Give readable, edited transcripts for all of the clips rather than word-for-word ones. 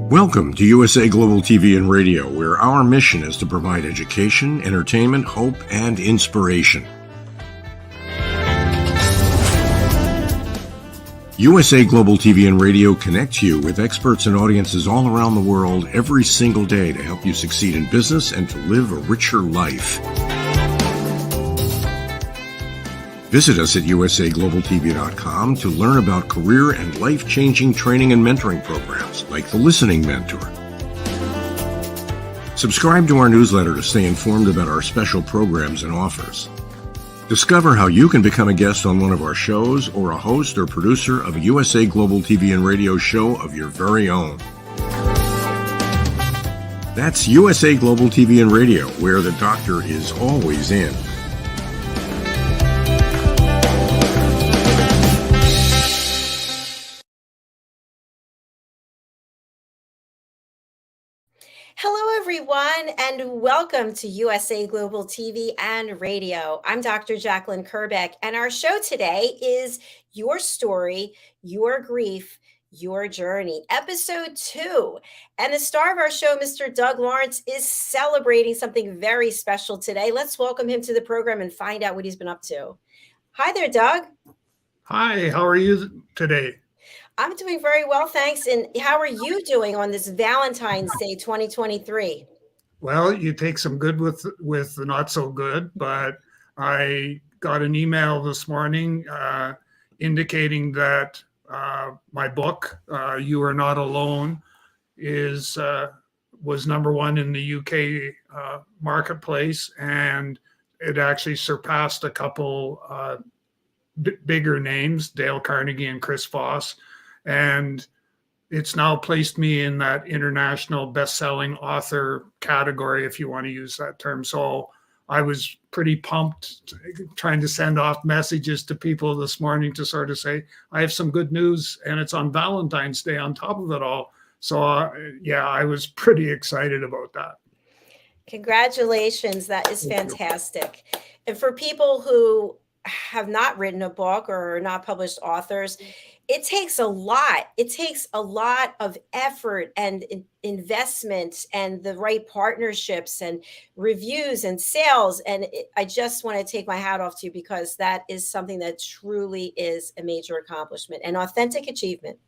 Welcome to USA Global TV and Radio, where our mission is to provide education, entertainment, hope, and inspiration. USA Global TV and Radio connects you with experts and audiences all around the world every single day to help you succeed in business and to live a richer life. Visit us at usaglobaltv.com to learn about career and life-changing training and mentoring programs like the Listening Mentor. Subscribe to our newsletter to stay informed about our special programs and offers. Discover how you can become a guest on one of our shows or a host or producer of a USA Global TV and Radio show of your very own. That's USA Global TV and Radio, where the doctor is always in. Hello, everyone, and welcome to USA Global TV and Radio. I'm Dr. JACALYN KERBECK, and our show today is Your Story, Your Grief, Your Journey, Episode 2. And the star of our show, Mr. Doug Lawrence, is celebrating something very special today. Let's welcome him to the program and find out what he's been up to. Hi there, Doug. Hi, how are you today? I'm doing very well, thanks. And how are you doing on this Valentine's Day 2023? Well, you take some good with the not so good, but I got an email this morning indicating that my book, You Are Not Alone, was #1 in the UK marketplace, and it actually surpassed a couple bigger names, Dale Carnegie and Chris Voss. And it's now placed me in that international best-selling author category, if you want to use that term. So I was pretty pumped, trying to send off messages to people this morning to sort of say, I have some good news, and it's on Valentine's Day on top of it all. So yeah, I was pretty excited about that. Congratulations. That is fantastic. And for people who have not written a book or are not published authors, it takes a lot. It takes a lot of effort and investment and the right partnerships and reviews and sales. And I just want to take my hat off to you, because that is something that truly is a major accomplishment and authentic achievement.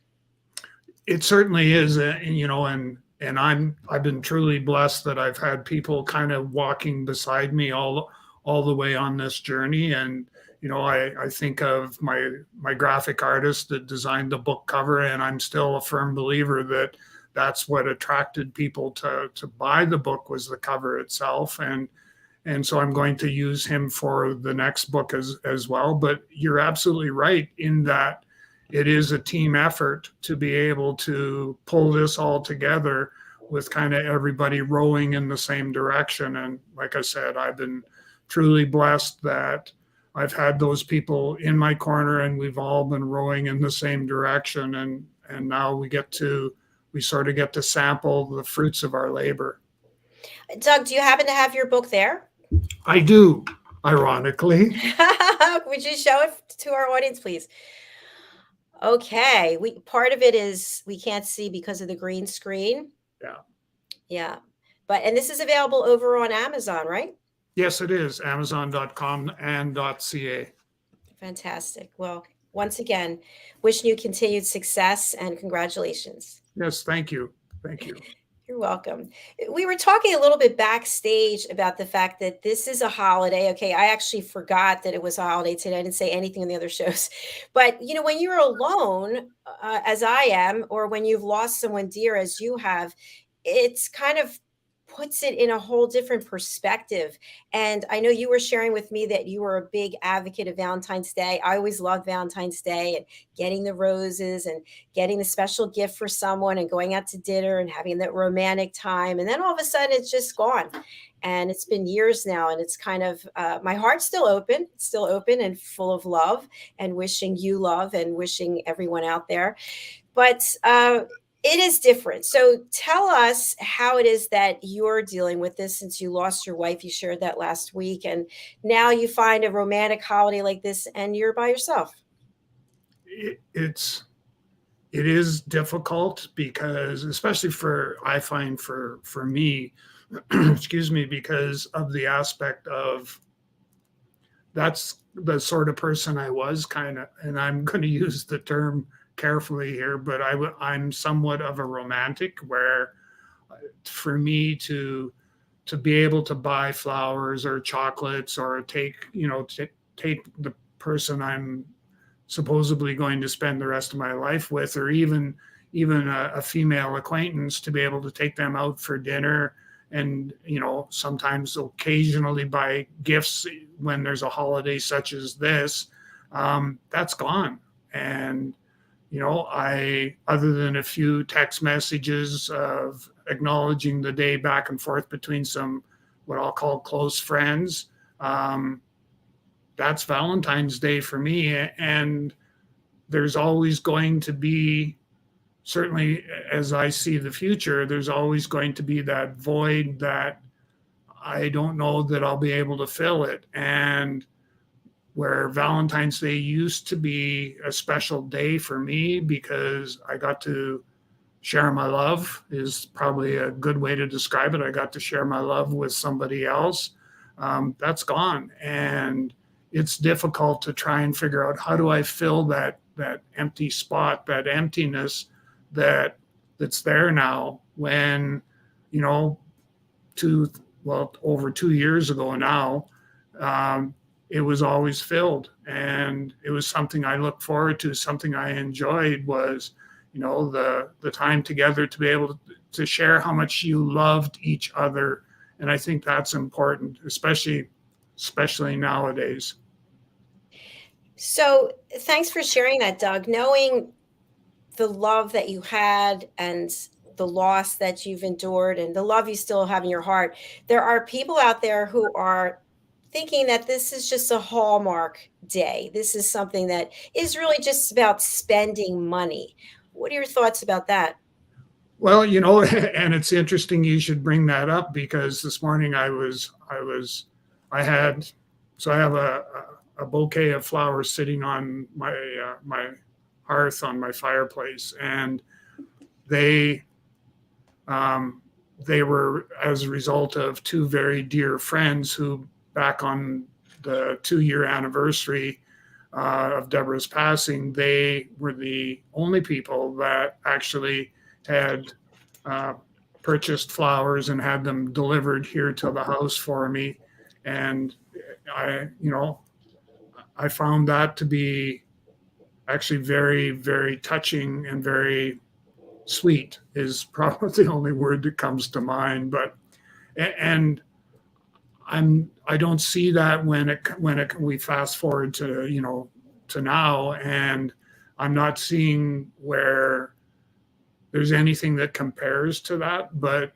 It certainly is, and I've been truly blessed that I've had people kind of walking beside me all the way on this journey. And I think of my graphic artist that designed the book cover, and I'm still a firm believer that that's what attracted people to buy the book, was the cover itself. And so I'm going to use him for the next book as well. But you're absolutely right in that it is a team effort to be able to pull this all together with kind of everybody rowing in the same direction. And like I said, I've been truly blessed that I've had those people in my corner, and we've all been rowing in the same direction. And now we sort of get to sample the fruits of our labor. Doug, do you happen to have your book there? I do, ironically. Would you show it to our audience, please? Okay. Part of it is we can't see because of the green screen. Yeah. And this is available over on Amazon, right? Yes, it is. Amazon.com and .ca. Fantastic. Well, once again, wishing you continued success and congratulations. Yes, thank you. Thank you. You're welcome. We were talking a little bit backstage about the fact that this is a holiday. Okay, I actually forgot that it was a holiday today. I didn't say anything in the other shows. But, when you're alone, as I am, or when you've lost someone dear as you have, it's kind of puts it in a whole different perspective. And I know you were sharing with me that you were a big advocate of Valentine's Day. I always loved Valentine's Day and getting the roses and getting the special gift for someone and going out to dinner and having that romantic time. And then all of a sudden it's just gone. And it's been years now. And it's kind of, my heart's still open. It's still open and full of love, and wishing you love and wishing everyone out there. But it is different. So tell us how it is that you're dealing with this, since you lost your wife. You shared that last week, and now you find a romantic holiday like this and you're by yourself. It's it is difficult because, especially I find for me, excuse me, because of the aspect of that's the sort of person I was kind of, and I'm going to use the term carefully here, but I'm somewhat of a romantic where for me to be able to buy flowers or chocolates or take the person I'm supposedly going to spend the rest of my life with, or even a female acquaintance, to be able to take them out for dinner and sometimes occasionally buy gifts when there's a holiday such as this, that's gone. And I, other than a few text messages of acknowledging the day back and forth between some what I'll call close friends, that's Valentine's Day for me. And there's always going to be, certainly as I see the future, there's always going to be that void that I don't know that I'll be able to fill it. And where Valentine's Day used to be a special day for me because I got to share my love, is probably a good way to describe it. I got to share my love with somebody else. That's gone. And it's difficult to try and figure out, how do I fill that empty spot, that emptiness that's there now, when, over 2 years ago now, it was always filled. And it was something I looked forward to, something I enjoyed, was, the time together to be able to share how much you loved each other. And I think that's important, especially nowadays. So thanks for sharing that, Doug. Knowing the love that you had and the loss that you've endured and the love you still have in your heart, there are people out there who are thinking that this is just a Hallmark day. This is something that is really just about spending money. What are your thoughts about that? Well, and it's interesting you should bring that up, because this morning I have a bouquet of flowers sitting on my hearth on my fireplace, and they were as a result of two very dear friends who, back on the 2-year anniversary of Deborah's passing, they were the only people that actually had purchased flowers and had them delivered here to the house for me. And I found that to be actually very, very touching and very sweet, is probably the only word that comes to mind. But, and I don't see that when we fast forward to, to now, and I'm not seeing where there's anything that compares to that. But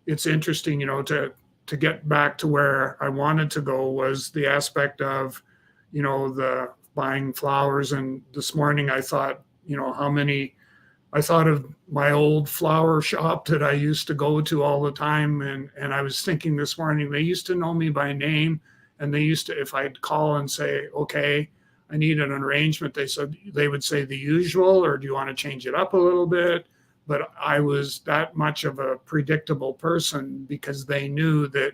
it's interesting, to get back to where I wanted to go, was the aspect of, the buying flowers. And this morning I thought, I thought of my old flower shop that I used to go to all the time. And I was thinking this morning, they used to know me by name. And they used to, if I'd call and say, okay, I need an arrangement, they would say the usual, or do you want to change it up a little bit? But I was that much of a predictable person, because they knew that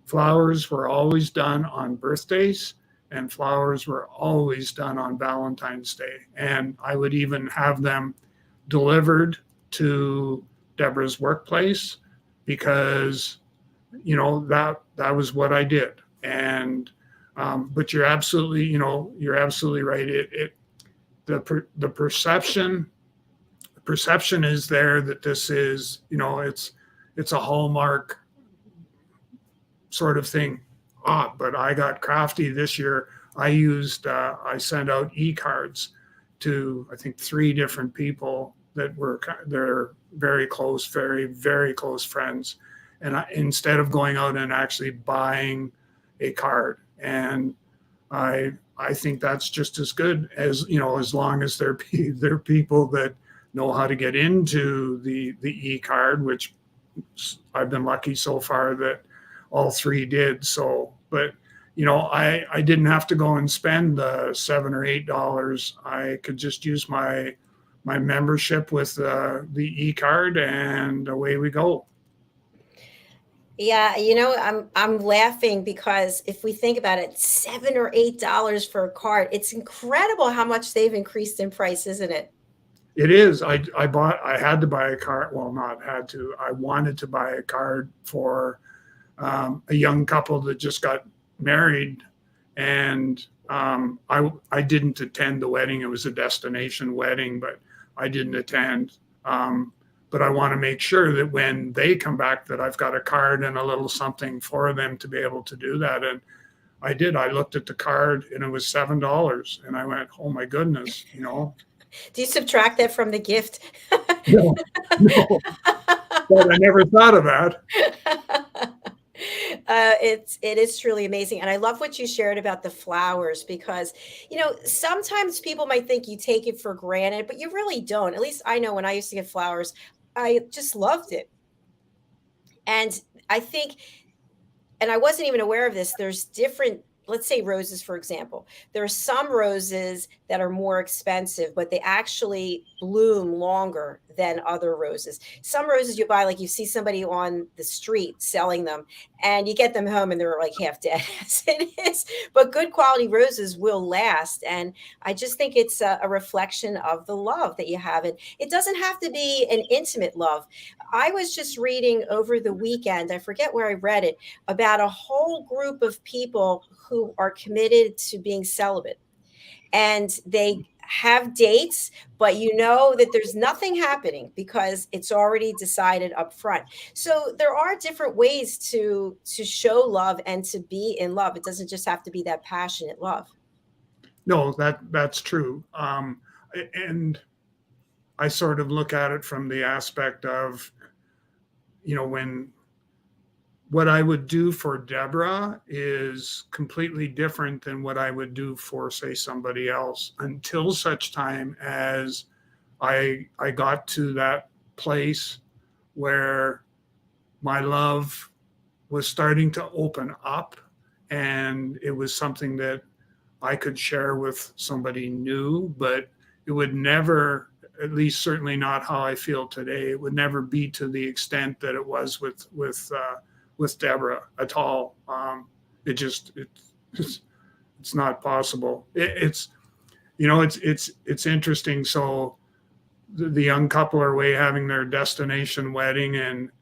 flowers were always done on birthdays, and flowers were always done on Valentine's Day. And I would even have them delivered to Deborah's workplace, because, that was what I did. And, but you're absolutely right. The perception is there that this is, it's a Hallmark sort of thing. But I got crafty this year. I sent out e-cards to, I think, 3 different people they're very close, very, very close friends. And instead of going out and actually buying a card, and I think that's just as good, as, as long as they're people that know how to get into the e-card, which I've been lucky so far that all 3 did. So, but I didn't have to go and spend the $7 or $8. I could just use my my membership with the e-card, and away we go. Yeah, I'm laughing because if we think about it, $7 or $8 for a card, it's incredible how much they've increased in price, isn't it? It is. I had to buy a card. Well, not had to. I wanted to buy a card for a young couple that just got married, and I didn't attend the wedding. It was a destination wedding, but I didn't attend. But I want to make sure that when they come back, that I've got a card and a little something for them to be able to do that. And I did. I looked at the card, and it was $7, and I went, "Oh my goodness!" Do you subtract that from the gift? No, no. But I never thought of that. It is truly amazing. And I love what you shared about the flowers because, sometimes people might think you take it for granted, but you really don't. At least I know when I used to get flowers, I just loved it. And I think, and I wasn't even aware of this, there's different, let's say roses, for example. There are some roses that are more expensive, but they actually bloom longer than other roses. Some roses you buy, like you see somebody on the street selling them, and you get them home and they're like half dead as it is. But good quality roses will last. And I just think it's a reflection of the love that you have. And it doesn't have to be an intimate love. I was just reading over the weekend, I forget where I read it, about a whole group of people who are committed to being celibate. And they have dates, but you know that there's nothing happening because it's already decided up front. So there are different ways to show love and to be in love. It doesn't just have to be that passionate love. No, that's true. And I sort of look at it from the aspect of, when what I would do for Deborah is completely different than what I would do for, say, somebody else, until such time as I got to that place where my love was starting to open up, and it was something that I could share with somebody new, but it would never, at least certainly not how I feel today, it would never be to the extent that it was with Deborah at all. It's not possible. It's interesting. So the young couple are away having their destination wedding,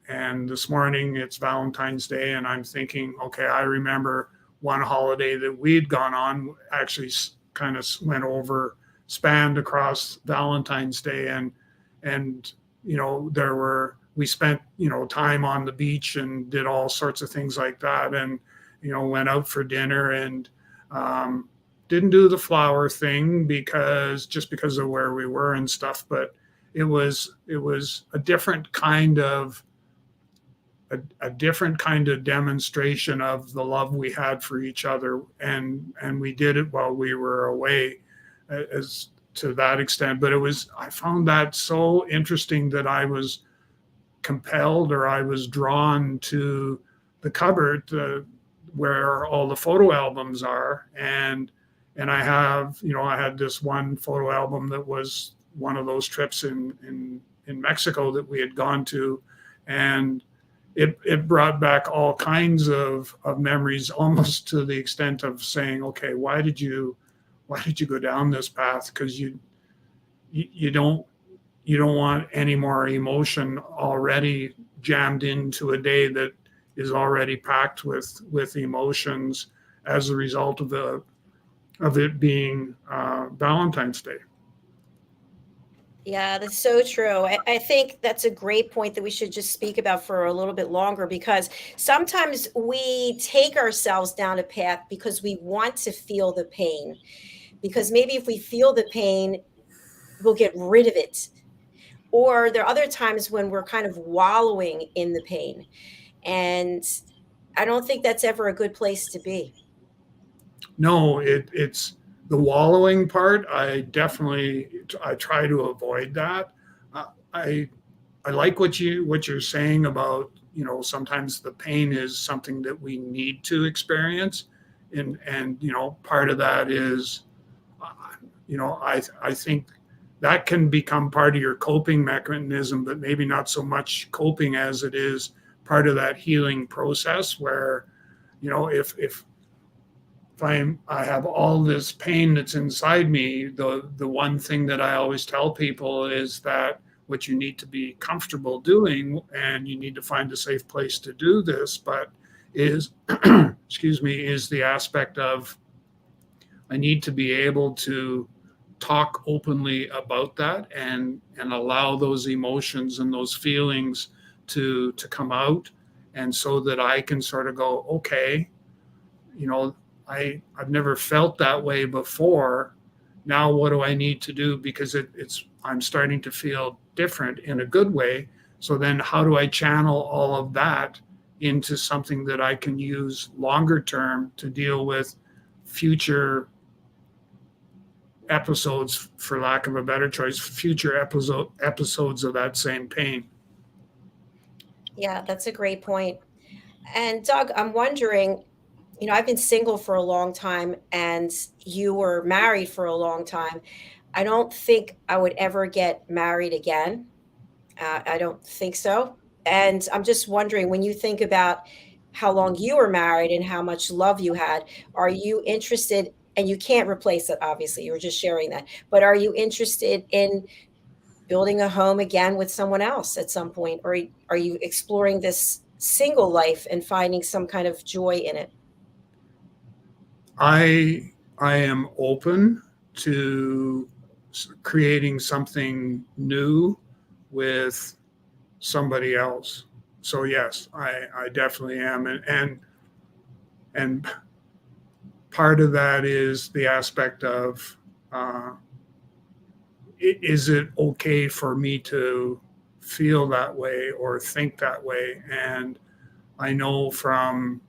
and this morning it's Valentine's Day, and I'm thinking, okay, I remember one holiday that we'd gone on, actually kind of spanned across Valentine's Day, and we spent time on the beach and did all sorts of things like that, and went out for dinner, and didn't do the flower thing because of where we were and stuff, but it was a different kind of demonstration of the love we had for each other, and we did it while we were away, as to that extent. But I found that so interesting that I was compelled, or I was drawn to the cupboard where all the photo albums are, and I had this one photo album that was one of those trips in Mexico that we had gone to, and it brought back all kinds of memories, almost to the extent of saying, okay, why did you go down this path? Because you don't want any more emotion already jammed into a day that is already packed with emotions as a result of it being Valentine's Day. Yeah, that's so true. I think that's a great point that we should just speak about for a little bit longer, because sometimes we take ourselves down a path because we want to feel the pain. Because maybe if we feel the pain, we'll get rid of it. Or there are other times when we're kind of wallowing in the pain. And I don't think that's ever a good place to be. No, it's the wallowing part. I try to avoid that. I like what you're saying about, sometimes the pain is something that we need to experience, and part of that is, I think that can become part of your coping mechanism, but maybe not so much coping as it is part of that healing process where, if I have all this pain that's inside me, the one thing that I always tell people is that what you need to be comfortable doing, and you need to find a safe place to do this, but is, excuse me, is the aspect of I need to be able to talk openly about that and allow those emotions and those feelings to come out, and so that I can sort of go, okay, I've never felt that way before. Now what do I need to do? Because I'm starting to feel different in a good way. So then how do I channel all of that into something that I can use longer term to deal with future episodes, for lack of a better choice, future episodes of that same pain. Yeah, that's a great point. And Doug, I'm wondering, I've been single for a long time and you were married for a long time. I don't think I would ever get married again. I don't think so. And I'm just wondering, when you think about how long you were married and how much love you had, are you interested? And you can't replace it, obviously, you were just sharing that. But are you interested in building a home again with someone else at some point? Or are you exploring this single life and finding some kind of joy in it? I am open to creating something new with somebody else. So yes, I definitely am, and part of that is the aspect of is it okay for me to feel that way or think that way? And I know from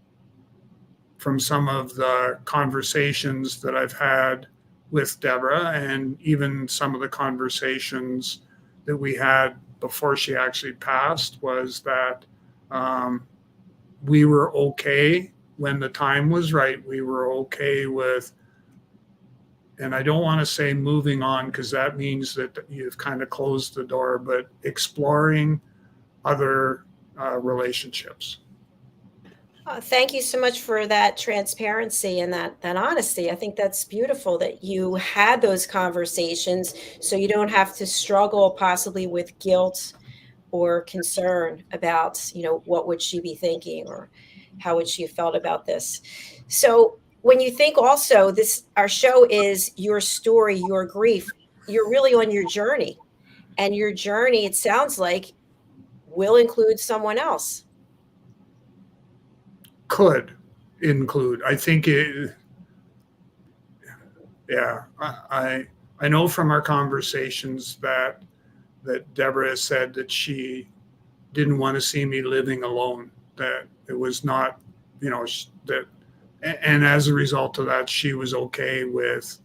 some of the conversations that I've had with Deborah, and even some of the conversations that we had before she actually passed, was that we were okay when the time was right. We were okay with, and I don't want to say moving on because that means that you've kind of closed the door, but exploring other relationships. Thank you so much for that transparency and that honesty. I think that's beautiful that you had those conversations so you don't have to struggle possibly with guilt or concern about, what would she be thinking or how would she have felt about this. So when you think also our show is your story, your grief, you're really on your journey, and your journey, it sounds like, will include someone else. Could include, I think it, yeah, I know from our conversations that Deborah has said that she didn't want to see me living alone, that it was not, that, and as a result of that, she was okay with,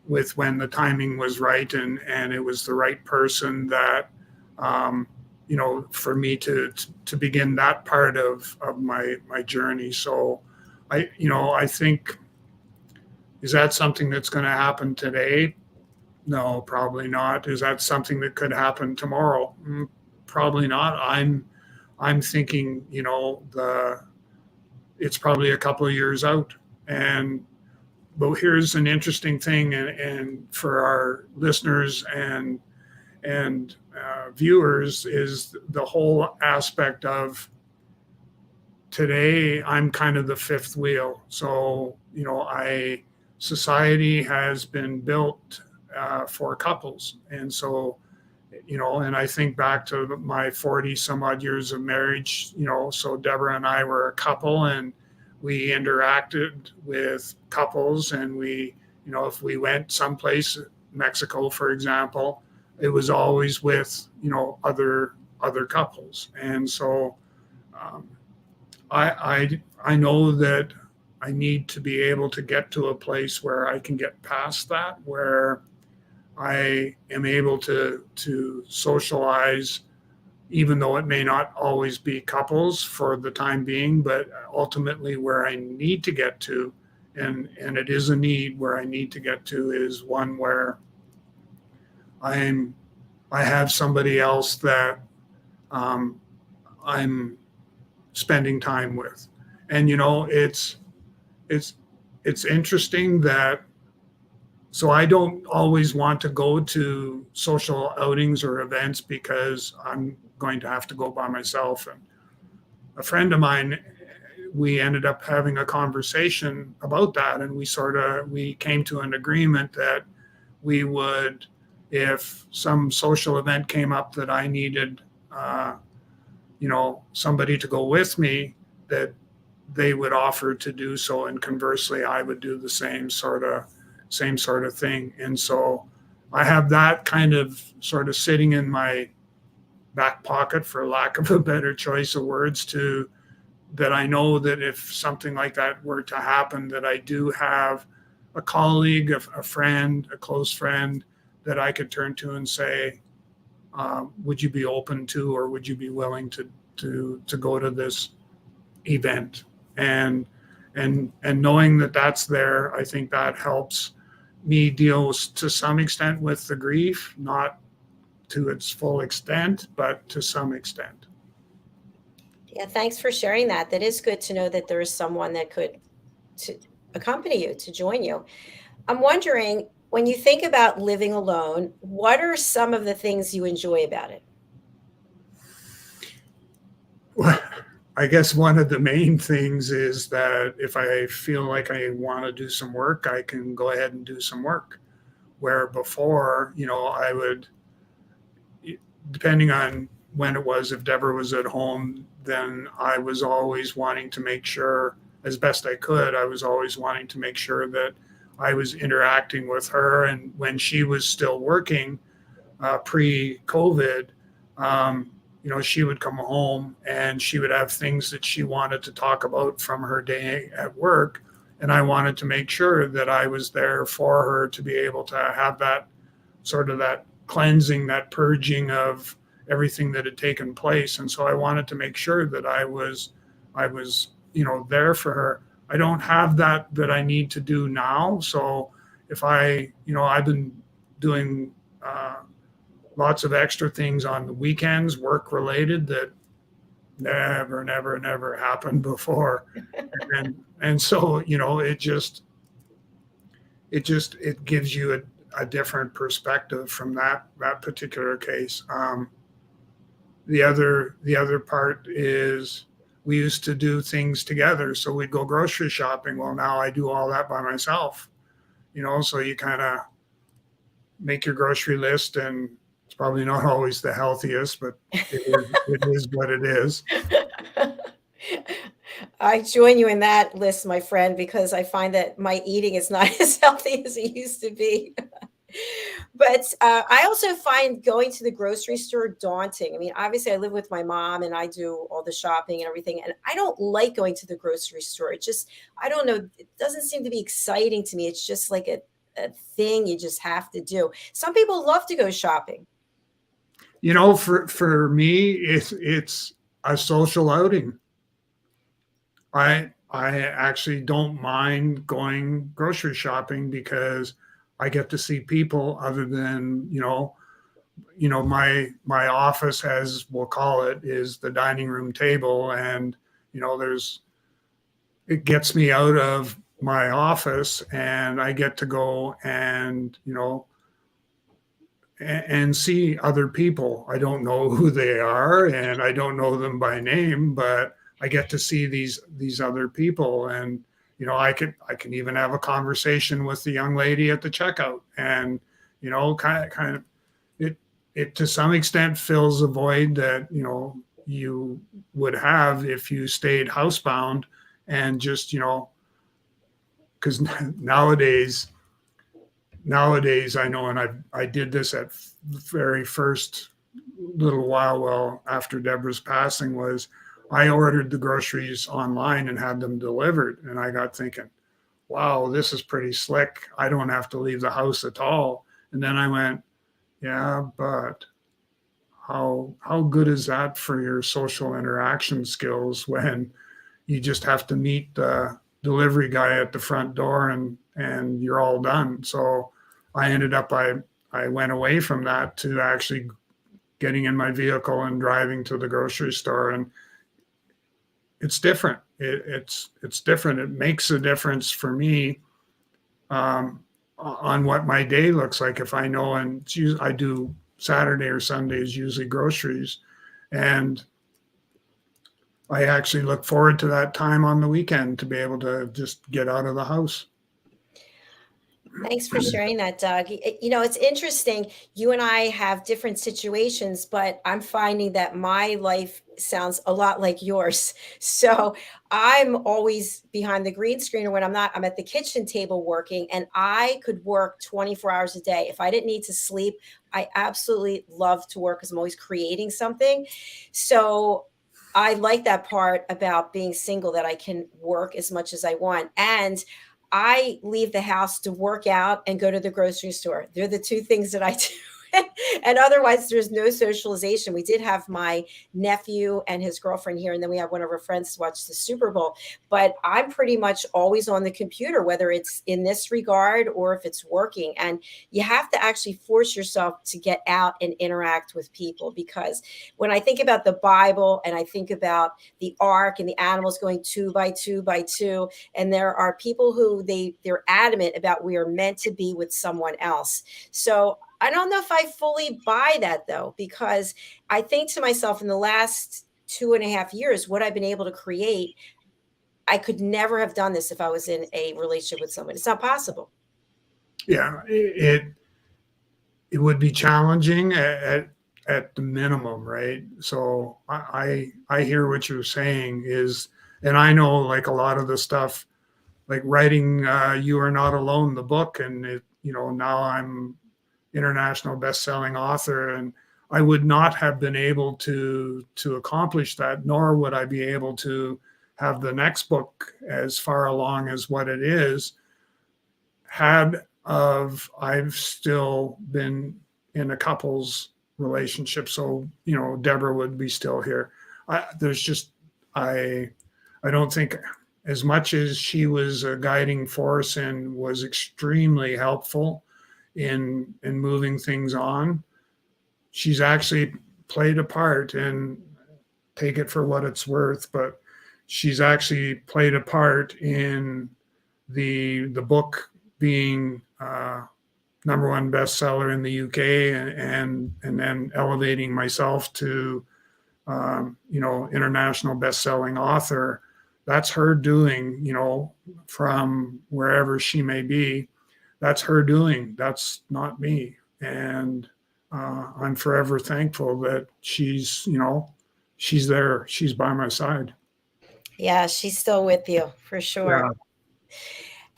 with when the timing was right and it was the right person that, for me to begin that part of my journey. So I think, is that something that's going to happen today? No, probably not. Is that something that could happen tomorrow? Probably not. I'm thinking, it's probably a couple of years out. But here's an interesting thing, and for our listeners and viewers, is the whole aspect of today. I'm kind of the fifth wheel. So society has been built for couples, and so and I think back to my 40 some odd years of marriage. So Deborah and I were a couple, and we interacted with couples, and we, if we went someplace, Mexico, for example, it was always with, other couples. And so I know that I need to be able to get to a place where I can get past that, where I am able to socialize, even though it may not always be couples for the time being, but ultimately where I need to get to, and it is a need where I need to get to, is one where I have somebody else that I'm spending time with. And it's interesting that, so I don't always want to go to social outings or events because I'm going to have to go by myself. And a friend of mine, we ended up having a conversation about that, and we came to an agreement that we would, if some social event came up that I needed somebody to go with me, that they would offer to do so, and conversely I would do the same sort of thing. And so I have that kind of sort of sitting in my back pocket, for lack of a better choice of words, that I know that if something like that were to happen, that I do have a colleague, a friend, a close friend that I could turn to and say, would you be open to, or would you be willing to go to this event? And knowing that that's there, I think that helps me deal to some extent with the grief, not to its full extent, but to some extent. Yeah, thanks for sharing that. That is good to know that there is someone that could to accompany you, to join you. I'm wondering, when you think about living alone, what are some of the things you enjoy about it? Well, I guess one of the main things is that if I feel like I want to do some work, I can go ahead and do some work. Where before, I would, depending on when it was, if Deborah was at home, then I was always wanting to make sure, as best I could, I was always wanting to make sure that I was interacting with her. And when she was still working, pre-COVID, she would come home and she would have things that she wanted to talk about from her day at work. And I wanted to make sure that I was there for her to be able to have that sort of that cleansing, that purging of everything that had taken place. And so I wanted to make sure that I was, there for her. I don't have that I need to do now. So if I've been doing lots of extra things on the weekends, work related, that never happened before. and so, it gives you a different perspective from that particular case. The other part is, we used to do things together. So we'd go grocery shopping. Well, now I do all that by myself, so you kind of make your grocery list, and it's probably not always the healthiest, but it is what it is. I join you in that list, my friend, because I find that my eating is not as healthy as it used to be. But I also find going to the grocery store daunting. I mean, obviously, I live with my mom and I do all the shopping and everything. And I don't like going to the grocery store. It just, I don't know, it doesn't seem to be exciting to me. It's just like a thing you just have to do. Some people love to go shopping. For me, it's a social outing. I actually don't mind going grocery shopping because I get to see people other than, my office, as we'll call it, is the dining room table. And, it gets me out of my office and I get to go and, and see other people. I don't know who they are and I don't know them by name, but I get to see these other people. And I can even have a conversation with the young lady at the checkout, and kind of it to some extent fills a void that you would have if you stayed housebound and just because nowadays I know, and I did this at the very first little while after Deborah's passing, was I ordered the groceries online and had them delivered. And I got thinking, wow, this is pretty slick. I don't have to leave the house at all. And then I went, yeah, but how good is that for your social interaction skills when you just have to meet the delivery guy at the front door and you're all done. So I ended up, I I went away from that to actually getting in my vehicle and driving to the grocery store. And it's different. It's different. It makes a difference for me, on what my day looks like. If I know, and I do Saturday or Sundays, usually groceries, and I actually look forward to that time on the weekend to be able to just get out of the house. Thanks for sharing that, Doug. It's interesting. You and I have different situations, but I'm finding that my life sounds a lot like yours. So I'm always behind the green screen, or when I'm not, I'm at the kitchen table working, and I could work 24 hours a day. If I didn't need to sleep, I absolutely love to work because I'm always creating something. So I like that part about being single, that I can work as much as I want. And I leave the house to work out and go to the grocery store. They're the two things that I do. And otherwise, there's no socialization. We did have my nephew and his girlfriend here, and then we have one of our friends to watch the Super Bowl. But I'm pretty much always on the computer, whether it's in this regard or if it's working. And you have to actually force yourself to get out and interact with people, because when I think about the Bible and I think about the ark and the animals going two by two by two, and there are people who they're adamant about, we are meant to be with someone else. So I don't know if I fully buy that, though, because I think to myself, in the last 2.5 years, what I've been able to create, I could never have done this if I was in a relationship with someone. It's not possible. Yeah, it would be challenging at the minimum, right? So I hear what you're saying is, and I know, like, a lot of the stuff, like writing "You Are Not Alone," the book, and now I'm international best-selling author, and I would not have been able to accomplish that, nor would I be able to have the next book as far along as what it is, had I've still been in a couple's relationship. So Deborah would be still here. I don't think, as much as she was a guiding force and was extremely helpful in moving things on, she's actually played a part, and take it for what it's worth, but she's actually played a part in the book being #1 bestseller in the UK, and then elevating myself to international best-selling author. That's her doing, from wherever she may be. That's her doing. That's not me. And I'm forever thankful that she's there. She's by my side. Yeah, she's still with you for sure. Yeah.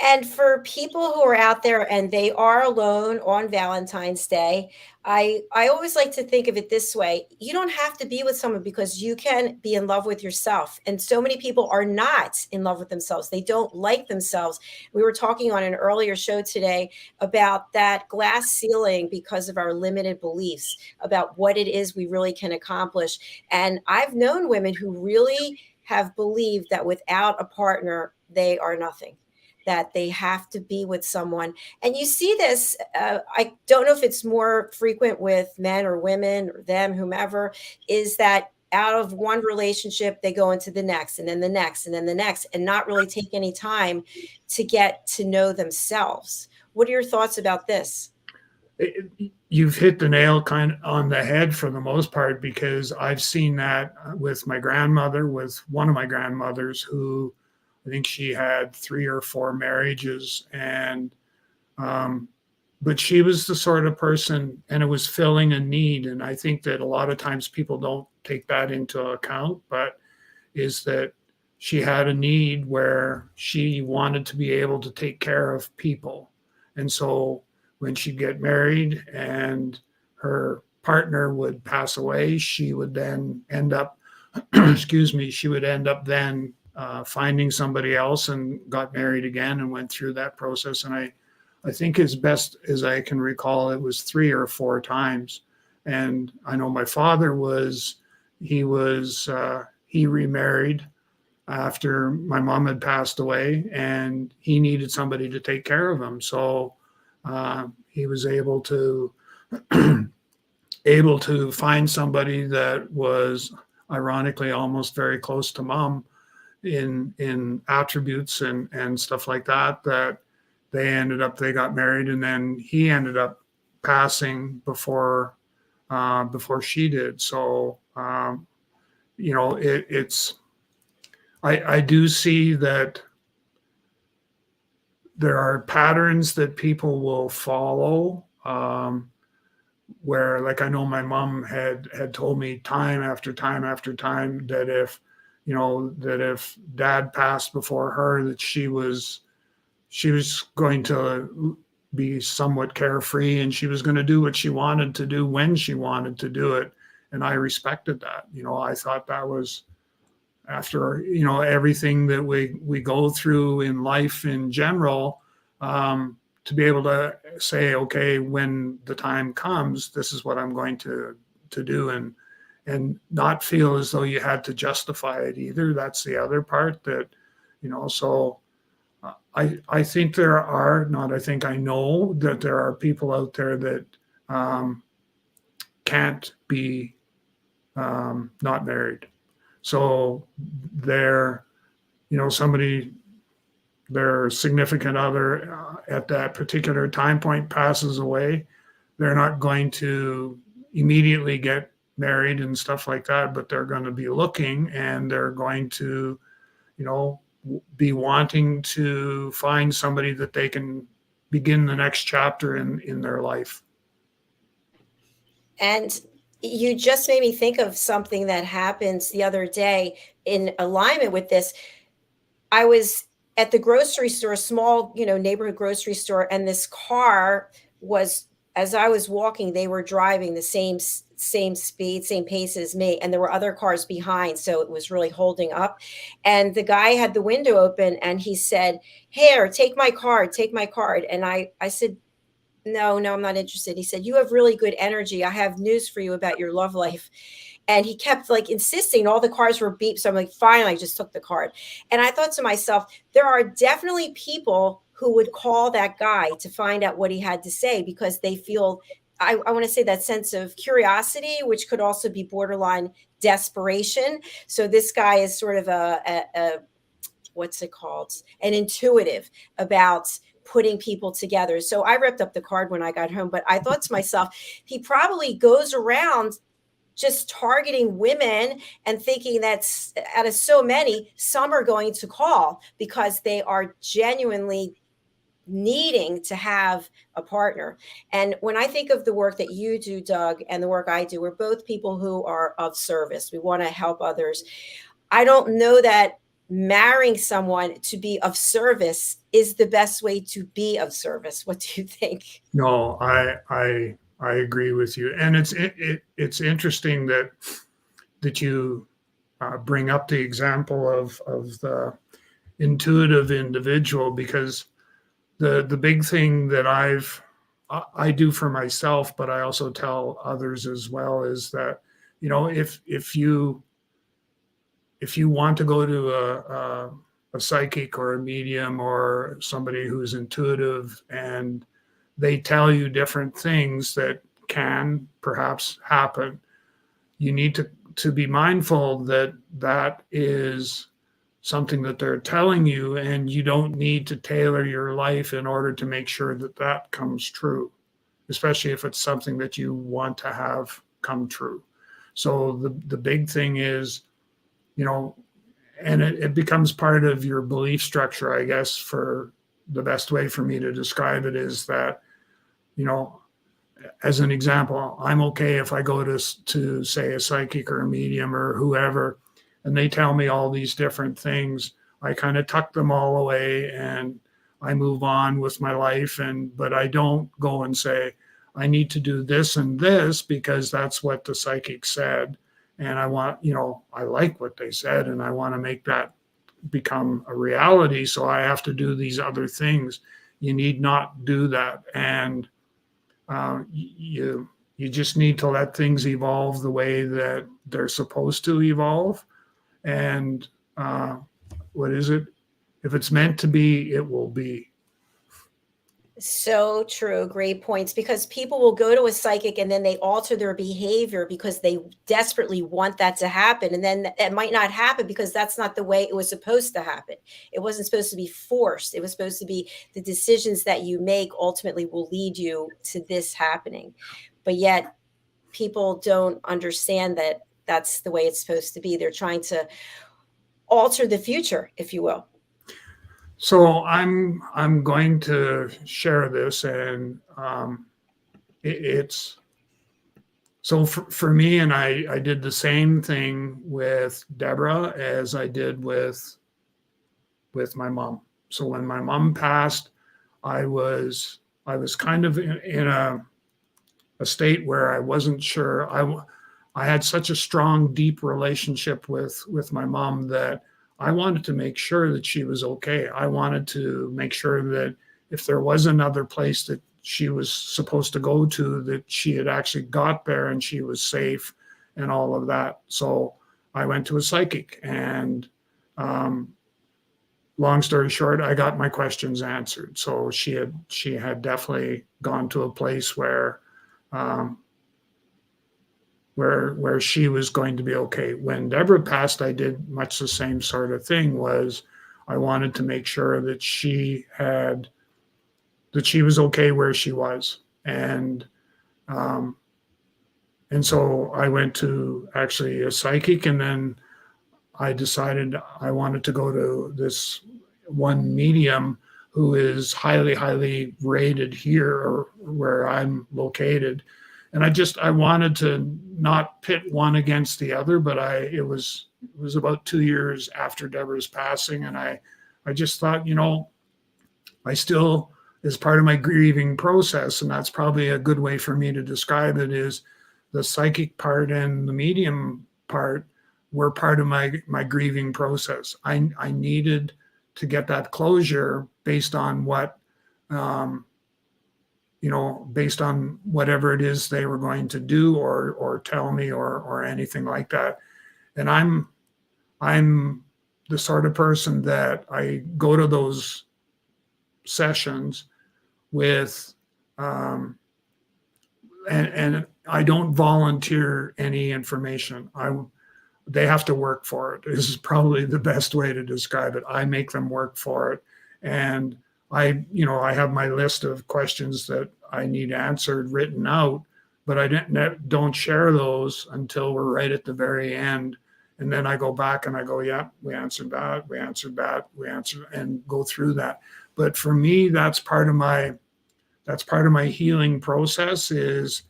And for people who are out there and they are alone on Valentine's Day, I always like to think of it this way. You don't have to be with someone, because you can be in love with yourself. And so many people are not in love with themselves. They don't like themselves. We were talking on an earlier show today about that glass ceiling, because of our limited beliefs about what it is we really can accomplish. And I've known women who really have believed that without a partner, they are nothing, that they have to be with someone. And you see this, I don't know if it's more frequent with men or women or them, whomever, is that out of one relationship, they go into the next, and then the next, and then the next, and not really take any time to get to know themselves. What are your thoughts about this? You've hit the nail kind of on the head for the most part, because I've seen that with my grandmother, with one of my grandmothers, who I think she had 3 or 4 marriages, and but she was the sort of person, and it was filling a need. And I think that a lot of times people don't take that into account, but is that she had a need where she wanted to be able to take care of people. And so when she'd get married and her partner would pass away, she would then end up, excuse me, she would end up then finding somebody else, and got married again, and went through that process. And I think, as best as I can recall, it was 3 or 4 times. And I know my father he remarried after my mom had passed away, and he needed somebody to take care of him. So he was able to able to find somebody that was ironically almost very close to mom in attributes and stuff like that, that they got married, and then he ended up passing before she did. So it's I do see that there are patterns that people will follow, where, like, I know my mom had told me time after time after time that if dad passed before her, that she was going to be somewhat carefree, and she was going to do what she wanted to do when she wanted to do it. And I respected that. I thought that was, after everything that we go through in life in general, to be able to say, okay, when the time comes, this is what I'm going to do, and not feel as though you had to justify it either. That's the other part that, so I think I know that there are people out there that can't be not married. So they're, somebody, their significant other at that particular time point passes away. They're not going to immediately get married and stuff like that, but they're going to be looking, and they're going to, be wanting to find somebody that they can begin the next chapter in their life. And you just made me think of something that happened the other day in alignment with this. I was at the grocery store, small, neighborhood grocery store, and this car was, as I was walking, they were driving the same speed, same pace as me, and there were other cars behind, so it was really holding up. And the guy had the window open, and he said, "Here, take my card, take my card." And I said, no, I'm not interested. He said, "You have really good energy. I have news for you about your love life." And he kept like insisting. All the cars were beeped. So I'm like, fine, I just took the card. And I thought to myself, there are definitely people who would call that guy to find out what he had to say, because they feel, I want to say, that sense of curiosity, which could also be borderline desperation. So this guy is sort of a what's it called? An intuitive about putting people together. So I ripped up the card when I got home, but I thought to myself, he probably goes around just targeting women and thinking that's, out of so many, some are going to call because they are genuinely needing to have a partner. And when I think of the work that you do, Doug, and the work I do, we're both people who are of service. We want to help others. I don't know that marrying someone to be of service is the best way to be of service. What do you think? No, I agree with you, and it's interesting that you bring up the example of the intuitive individual, because the big thing that I do for myself, but I also tell others as well, is that if you want to go to a psychic or a medium or somebody who's intuitive, and they tell you different things that can perhaps happen, you need to be mindful that that is something that they're telling you, and you don't need to tailor your life in order to make sure that that comes true, especially if it's something that you want to have come true. So the big thing is, and it becomes part of your belief structure, I guess. For the best way for me to describe it is that, as an example, I'm okay if I go to say a psychic or a medium or whoever, and they tell me all these different things. I kind of tuck them all away and I move on with my life. But I don't go and say, I need to do this and this because that's what the psychic said. And I want, I like what they said, and I want to make that become a reality. So I have to do these other things. You need not do that. And you just need to let things evolve the way that they're supposed to evolve. And what is it? If it's meant to be, it will be. So true. Great points. Because people will go to a psychic and then they alter their behavior because they desperately want that to happen. And then it might not happen because that's not the way it was supposed to happen. It wasn't supposed to be forced. It was supposed to be the decisions that you make ultimately will lead you to this happening. But yet people don't understand that that's the way it's supposed to be. They're trying to alter the future, if you will. So I'm going to share this, and it's so for me, and I did the same thing with Deborah as I did with my mom. So when my mom passed, I was kind of in a state where I wasn't sure. I had such a strong, deep relationship with my mom that I wanted to make sure that she was okay. I wanted to make sure that if there was another place that she was supposed to go to, that she had actually got there and she was safe and all of that. So I went to a psychic, and long story short, I got my questions answered. So she had definitely gone to a place um, where she was going to be okay. When Deborah passed, I did much the same sort of thing. Was I wanted to make sure that she was okay where she was, um, and so I went to actually a psychic, and then I decided I wanted to go to this one medium who is highly, highly rated here, or where I'm located. And I wanted to not pit one against the other, but it was about 2 years after Deborah's passing. And I just thought, I still, as part of my grieving process, and that's probably a good way for me to describe it, is the psychic part and the medium part were part of my grieving process. I needed to get that closure based on what, based on whatever it is they were going to do or tell me or anything like that. And I'm the sort of person that I go to those sessions with, and I don't volunteer any information. They have to work for it. This is probably the best way to describe it. I make them work for it. And I have my list of questions that I need answered written out, but I don't share those until we're right at the very end. And then I go back and I go, yeah, we answered that, and go through that. But for me, that's part of my healing process, is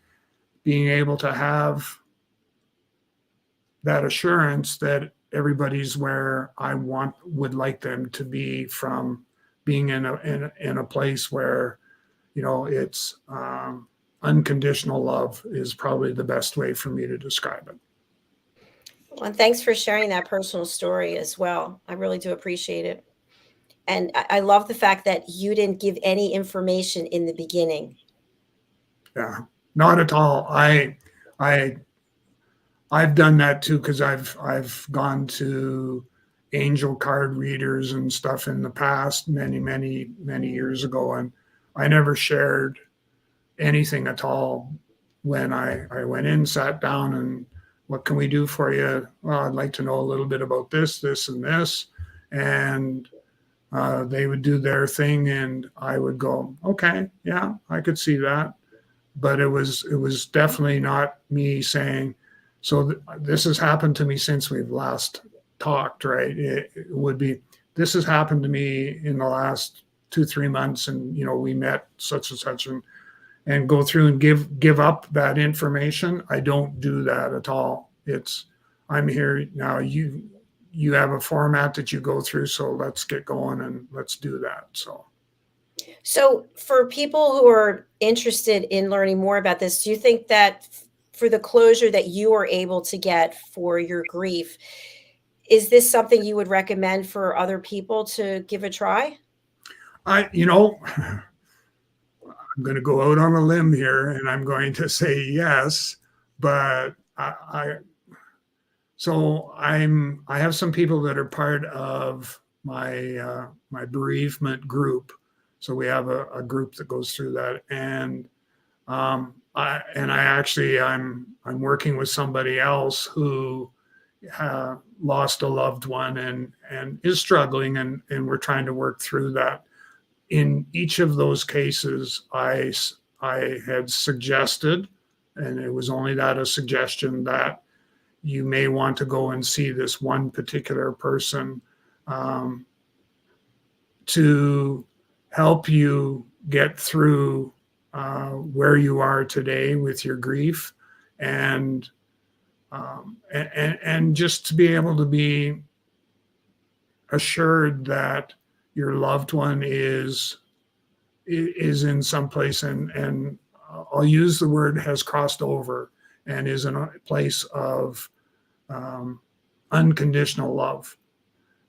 being able to have that assurance that everybody's where I would like them to be, from being in a place where, it's unconditional love is probably the best way for me to describe it. Well, and thanks for sharing that personal story as well. I really do appreciate it. And I love the fact that you didn't give any information in the beginning. Yeah, not at all. I've done that too, because I've gone to angel card readers and stuff in the past, many, many, many years ago, and I never shared anything at all. When I went in, sat down, and what can we do for you? Well, I'd like to know a little bit about this, and this, and they would do their thing, and I would go, okay, yeah, I could see that. But it was definitely not me saying, so this has happened to me since we've last talked, right? It would be, this has happened to me in the last 2-3 months, and we met such and such, and go through and give up that information. I don't do that at all. It's, I'm here now. You have a format that you go through, so let's get going and let's do that. So for people who are interested in learning more about this, do you think that for the closure that you are able to get for your grief, is this something you would recommend for other people to give a try? I'm going to go out on a limb here, and I'm going to say yes, but I have some people that are part of my bereavement group. So we have a group that goes through that. And I'm working with somebody else who lost a loved one and is struggling, and we're trying to work through that. In each of those cases, I had suggested, and it was only that a suggestion, that you may want to go and see this one particular person to help you get through where you are today with your grief, and just to be able to be assured that your loved one is in some place, and I'll use the word has crossed over and is in a place of unconditional love.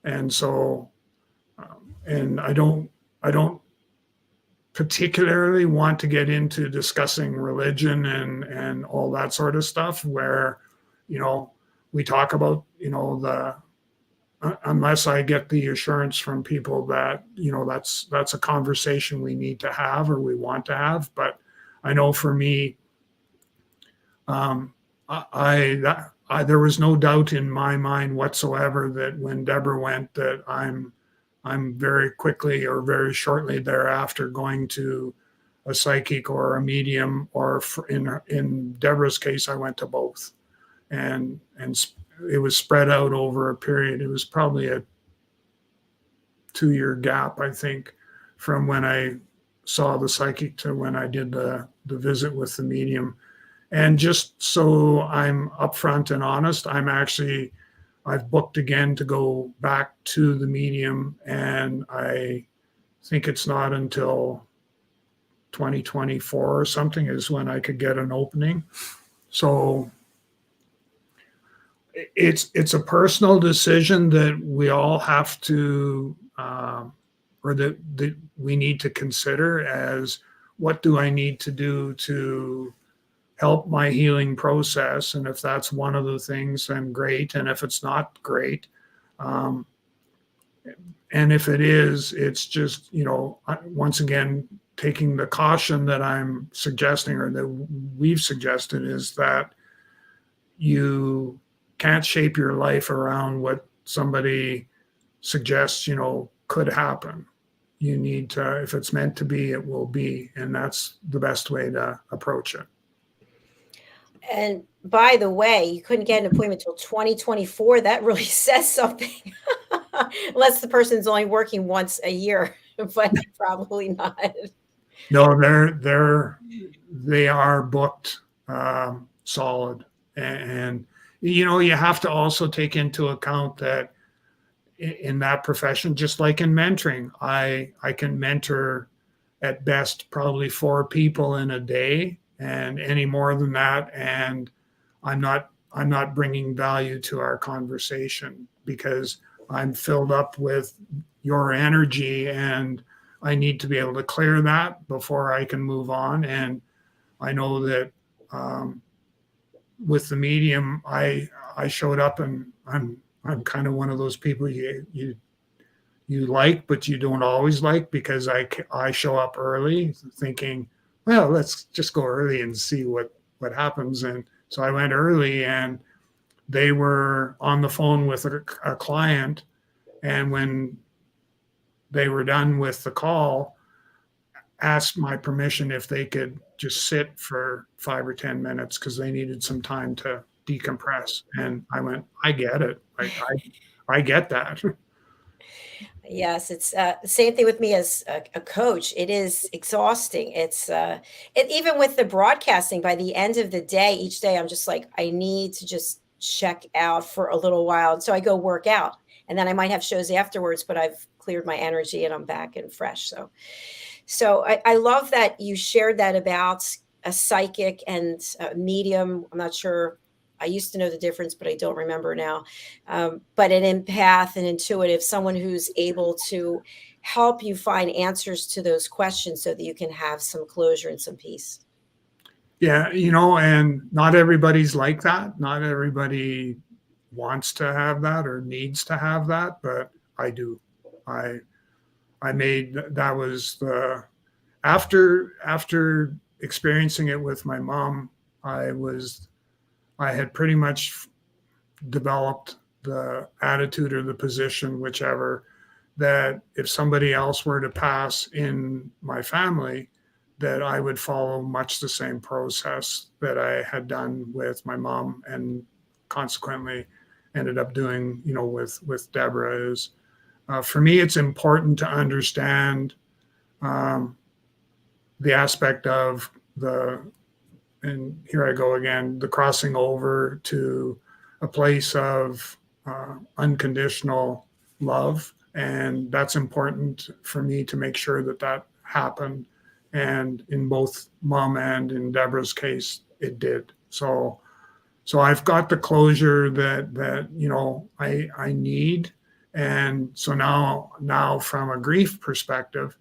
And so, and I don't particularly want to get into discussing religion and all that sort of stuff, where, we talk about, unless I get the assurance from people that, that's a conversation we need to have or we want to have. But I know for me, there was no doubt in my mind whatsoever that when Deborah went, that I'm very quickly or very shortly thereafter going to a psychic or a medium, or in Deborah's case, I went to both, and it was spread out over a period. It was probably a 2-year gap, I think, from when I saw the psychic to when I did the visit with the medium. And just so I'm upfront and honest, I've booked again to go back to the medium, and I think it's not until 2024 or something is when I could get an opening. So it's a personal decision that we all have to, or that we need to consider, as what do I need to do to help my healing process. And if that's one of the things, then great. And if it's not, great. And if it is, it's just, once again, taking the caution that I'm suggesting, or that we've suggested, is that you can't shape your life around what somebody suggests, could happen. You need to, if it's meant to be, it will be. And that's the best way to approach it. And by the way, you couldn't get an appointment until 2024. That really says something. Unless the person's only working once a year, but probably not. No, they are booked solid. And you have to also take into account that in that profession, just like in mentoring, I can mentor at best probably 4 people in a day, and any more than that, and I'm not bringing value to our conversation, because I'm filled up with your energy, and I need to be able to clear that before I can move on. And I know that with the medium, I showed up, and I'm kind of one of those people you like, but you don't always like, because I show up early thinking, well, let's just go early and see what happens. And so I went early, and they were on the phone with a client. And when they were done with the call, asked my permission if they could just sit for 5 or 10 minutes, because they needed some time to decompress. And I went, I get it. I get that. Yes, it's the same thing with me as a coach. It is exhausting. It's even with the broadcasting, by the end of the day, each day, I'm just like, I need to just check out for a little while. So I go work out, and then I might have shows afterwards, but I've cleared my energy and I'm back and fresh. So I love that you shared that about a psychic and a medium. I'm not sure. I used to know the difference, but I don't remember now. But an empath, an intuitive, someone who's able to help you find answers to those questions so that you can have some closure and some peace. Yeah, and not everybody's like that. Not everybody wants to have that or needs to have that, but I do. I that was after experiencing it with my mom, I had pretty much developed the attitude or the position, whichever, that if somebody else were to pass in my family, that I would follow much the same process that I had done with my mom, and consequently ended up doing, with Deborah. Is for me, it's important to understand the aspect of and here I go again, the crossing over to a place of unconditional love. And that's important for me to make sure that happened. And in both mom and in Deborah's case, it did. So I've got the closure that I need. And so now from a grief perspective,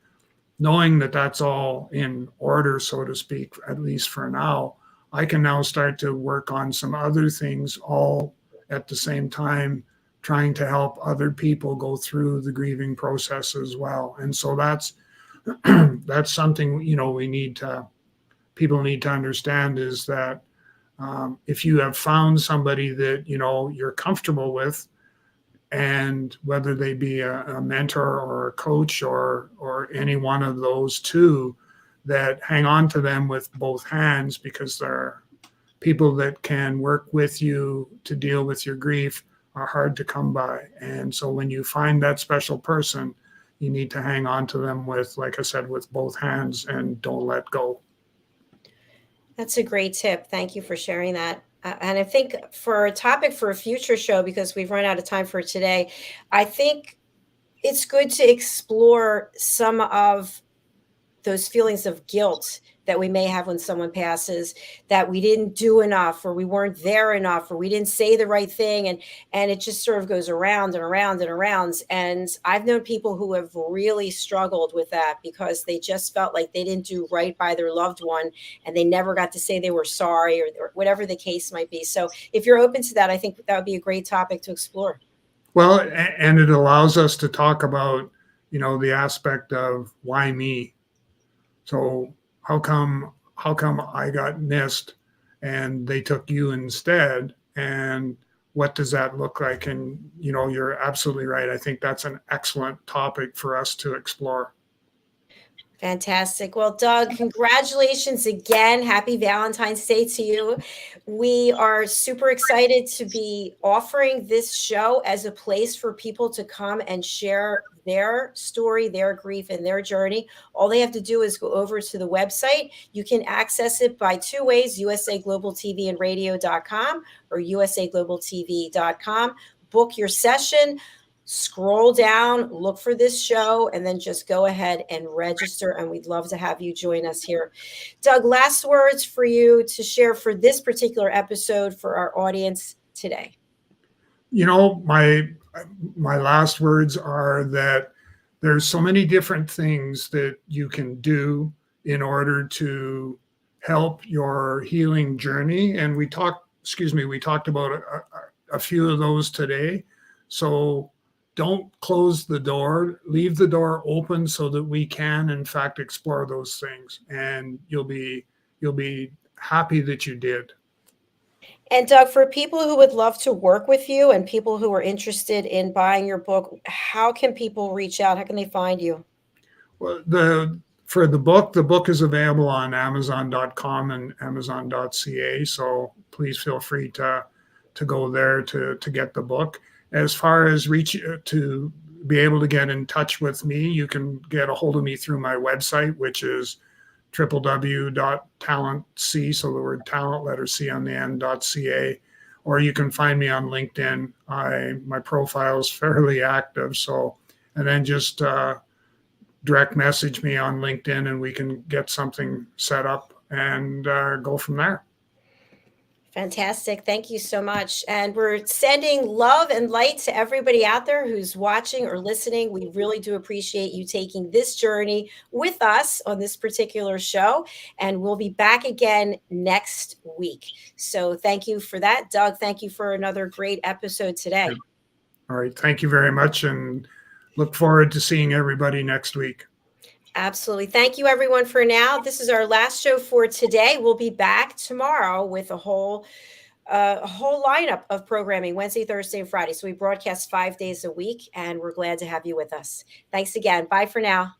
knowing that that's all in order, so to speak, at least for now, I can now start to work on some other things all at the same time, trying to help other people go through the grieving process as well. And so that's something, people need to understand, is that if you have found somebody that, you're comfortable with, and whether they be a mentor or a coach or any one of those two, that hang on to them with both hands, because they're people that can work with you to deal with your grief are hard to come by. And so when you find that special person, you need to hang on to them with, like I said, with both hands, and don't let go. That's a great tip. Thank you for sharing that. And I think for a topic for a future show, because we've run out of time for today, I think it's good to explore some of those feelings of guilt that we may have when someone passes, that we didn't do enough, or we weren't there enough, or we didn't say the right thing. And it just sort of goes around and around and around. And I've known people who have really struggled with that, because they just felt like they didn't do right by their loved one, and they never got to say they were sorry, or whatever the case might be. So if you're open to that, I think that would be a great topic to explore. Well, and it allows us to talk about, the aspect of why me. So how come I got missed and they took you instead? And what does that look like? And, you're absolutely right. I think that's an excellent topic for us to explore. Fantastic. Well, Doug, congratulations again. Happy Valentine's Day to you. We are super excited to be offering this show as a place for people to come and share their story, their grief, and their journey. All they have to do is go over to the website. You can access it by two ways: usaglobaltvandradio.com or usaglobaltv.com. Book your session. Scroll down, look for this show, and then just go ahead and register. And we'd love to have you join us here. Doug, last words for you to share for this particular episode for our audience today. My last words are that there's so many different things that you can do in order to help your healing journey. And we talked about a few of those today. So don't close the door, leave the door open so that we can, in fact, explore those things. And you'll be happy that you did. And Doug, for people who would love to work with you and people who are interested in buying your book, how can people reach out? How can they find you? Well, for the book is available on Amazon.com and Amazon.ca. So please feel free to go there to get the book. As far as to be able to get in touch with me, you can get a hold of me through my website, which is www.TalentC, so the word talent, letter C on the end.ca, or you can find me on LinkedIn. My profile is fairly active, and then just direct message me on LinkedIn, and we can get something set up and go from there. Fantastic. Thank you so much. And we're sending love and light to everybody out there who's watching or listening. We really do appreciate you taking this journey with us on this particular show. And we'll be back again next week. So thank you for that. Doug, thank you for another great episode today. All right. Thank you very much. And look forward to seeing everybody next week. Absolutely. Thank you, everyone, for now. This is our last show for today. We'll be back tomorrow with a whole lineup of programming, Wednesday, Thursday, and Friday. So we broadcast 5 days a week, and we're glad to have you with us. Thanks again. Bye for now.